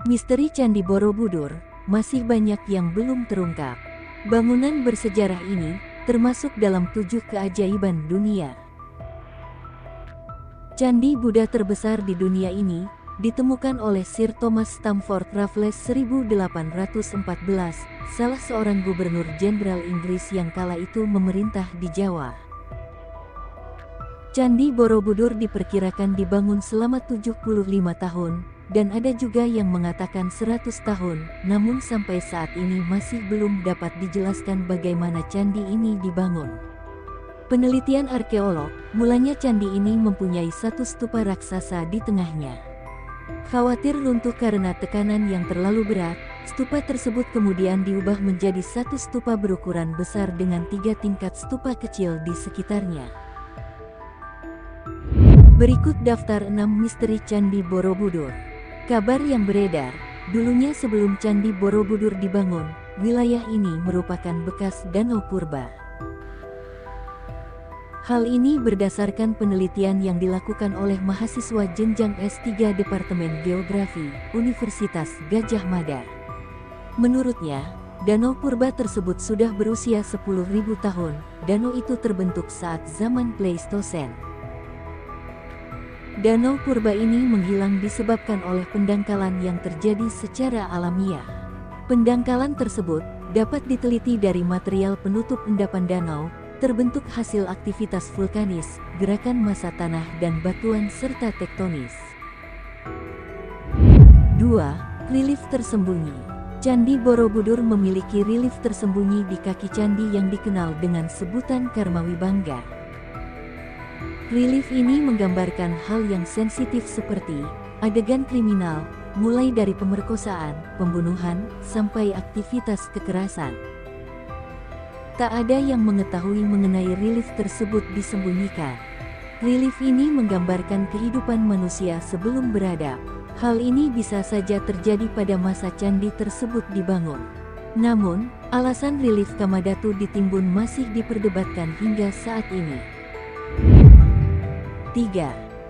Misteri Candi Borobudur masih banyak yang belum terungkap. Bangunan bersejarah ini termasuk dalam 7 keajaiban dunia. Candi Buddha terbesar di dunia ini ditemukan oleh Sir Thomas Stamford Raffles 1814, salah seorang gubernur jenderal Inggris yang kala itu memerintah di Jawa. Candi Borobudur diperkirakan dibangun selama 75 tahun, dan ada juga yang mengatakan 100 tahun, namun sampai saat ini masih belum dapat dijelaskan bagaimana candi ini dibangun. Penelitian arkeolog, mulanya candi ini mempunyai satu stupa raksasa di tengahnya. Khawatir runtuh karena tekanan yang terlalu berat, stupa tersebut kemudian diubah menjadi satu stupa berukuran besar dengan 3 tingkat stupa kecil di sekitarnya. Berikut daftar 6 misteri Candi Borobudur. Kabar yang beredar, dulunya sebelum Candi Borobudur dibangun, wilayah ini merupakan bekas danau purba. Hal ini berdasarkan penelitian yang dilakukan oleh mahasiswa jenjang S3 Departemen Geografi, Universitas Gadjah Mada. Menurutnya, danau purba tersebut sudah berusia 10.000 tahun, danau itu terbentuk saat zaman Pleistosen. Danau purba ini menghilang disebabkan oleh pendangkalan yang terjadi secara alamiah. Pendangkalan tersebut dapat diteliti dari material penutup endapan danau, terbentuk hasil aktivitas vulkanis, gerakan massa tanah dan batuan serta tektonis. 2. Relief tersembunyi. Candi Borobudur memiliki relief tersembunyi di kaki candi yang dikenal dengan sebutan Karmawibangga. Relief ini menggambarkan hal yang sensitif seperti adegan kriminal, mulai dari pemerkosaan, pembunuhan, sampai aktivitas kekerasan. Tak ada yang mengetahui mengenai relief tersebut disembunyikan. Relief ini menggambarkan kehidupan manusia sebelum beradab. Hal ini bisa saja terjadi pada masa candi tersebut dibangun. Namun, alasan relief Kamadhatu ditimbun masih diperdebatkan hingga saat ini. 3.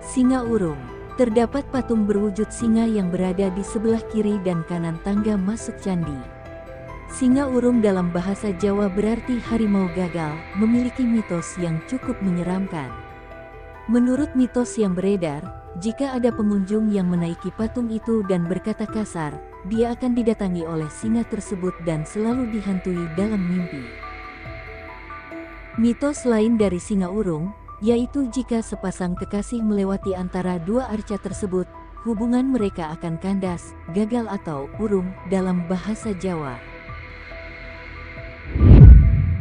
Singa Urung. Terdapat patung berwujud singa yang berada di sebelah kiri dan kanan tangga masuk candi. Singa urung dalam bahasa Jawa berarti harimau gagal, memiliki mitos yang cukup menyeramkan. Menurut mitos yang beredar, jika ada pengunjung yang menaiki patung itu dan berkata kasar, dia akan didatangi oleh singa tersebut dan selalu dihantui dalam mimpi. Mitos lain dari singa urung, yaitu jika sepasang kekasih melewati antara dua arca tersebut, hubungan mereka akan kandas, gagal atau urung dalam bahasa Jawa.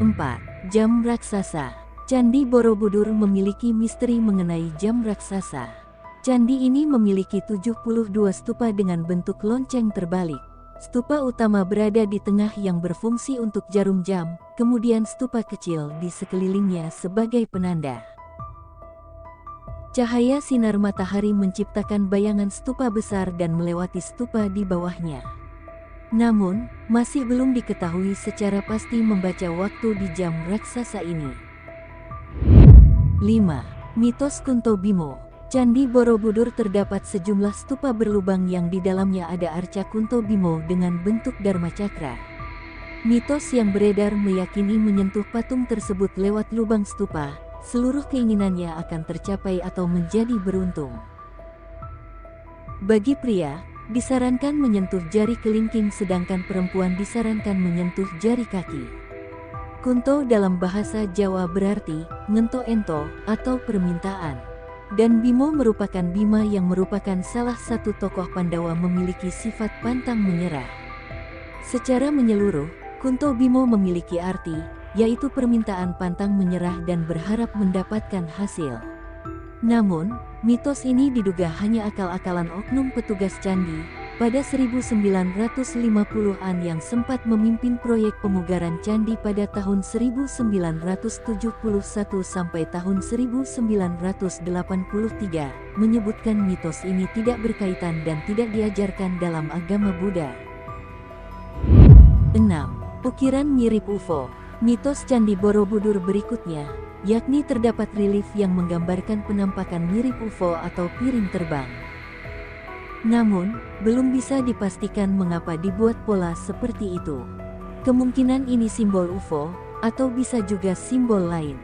4. Jam Raksasa. Candi Borobudur memiliki misteri mengenai jam raksasa. Candi ini memiliki 72 stupa dengan bentuk lonceng terbalik. Stupa utama berada di tengah yang berfungsi untuk jarum jam, kemudian stupa kecil di sekelilingnya sebagai penanda. Cahaya sinar matahari menciptakan bayangan stupa besar dan melewati stupa di bawahnya. Namun, masih belum diketahui secara pasti membaca waktu di jam raksasa ini. 5. Mitos Kunto Bimo. Candi Borobudur terdapat sejumlah stupa berlubang yang di dalamnya ada arca Kunto Bimo dengan bentuk Dharma Cakra. Mitos yang beredar meyakini menyentuh patung tersebut lewat lubang stupa, seluruh keinginannya akan tercapai atau menjadi beruntung. Bagi pria, disarankan menyentuh jari kelingking sedangkan perempuan disarankan menyentuh jari kaki. Kunto dalam bahasa Jawa berarti ngento-ento atau permintaan. Dan Bimo merupakan Bima yang merupakan salah satu tokoh Pandawa memiliki sifat pantang menyerah. Secara menyeluruh, Kunto Bimo memiliki arti, yaitu permintaan pantang menyerah dan berharap mendapatkan hasil. Namun, mitos ini diduga hanya akal-akalan oknum petugas candi pada 1950-an yang sempat memimpin proyek pemugaran candi pada tahun 1971 sampai tahun 1983, menyebutkan mitos ini tidak berkaitan dan tidak diajarkan dalam agama Buddha. 6. Ukiran mirip UFO. Mitos Candi Borobudur berikutnya, yakni terdapat relief yang menggambarkan penampakan mirip UFO atau piring terbang. Namun, belum bisa dipastikan mengapa dibuat pola seperti itu. Kemungkinan ini simbol UFO, atau bisa juga simbol lain.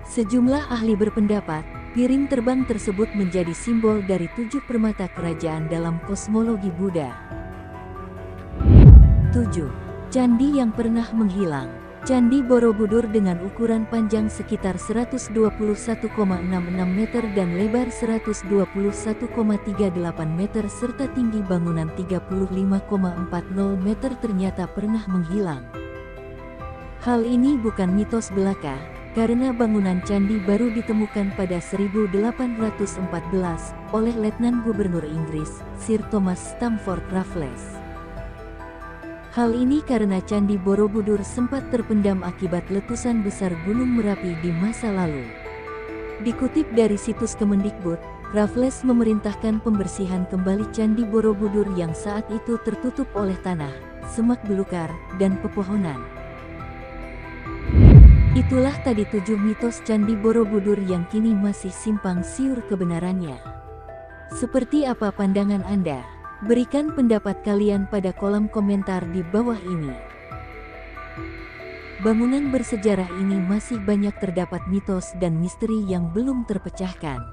Sejumlah ahli berpendapat, piring terbang tersebut menjadi simbol dari 7 permata kerajaan dalam kosmologi Buddha. 7. Candi yang pernah menghilang. Candi Borobudur dengan ukuran panjang sekitar 121,66 meter dan lebar 121,38 meter serta tinggi bangunan 35,40 meter ternyata pernah menghilang. Hal ini bukan mitos belaka, karena bangunan candi baru ditemukan pada 1814 oleh Letnan Gubernur Inggris, Sir Thomas Stamford Raffles. Hal ini karena Candi Borobudur sempat terpendam akibat letusan besar Gunung Merapi di masa lalu. Dikutip dari situs Kemendikbud, Raffles memerintahkan pembersihan kembali Candi Borobudur yang saat itu tertutup oleh tanah, semak belukar, dan pepohonan. Itulah tadi 7 mitos Candi Borobudur yang kini masih simpang siur kebenarannya. Seperti apa pandangan Anda? Berikan pendapat kalian pada kolom komentar di bawah ini. Bangunan bersejarah ini masih banyak terdapat mitos dan misteri yang belum terpecahkan.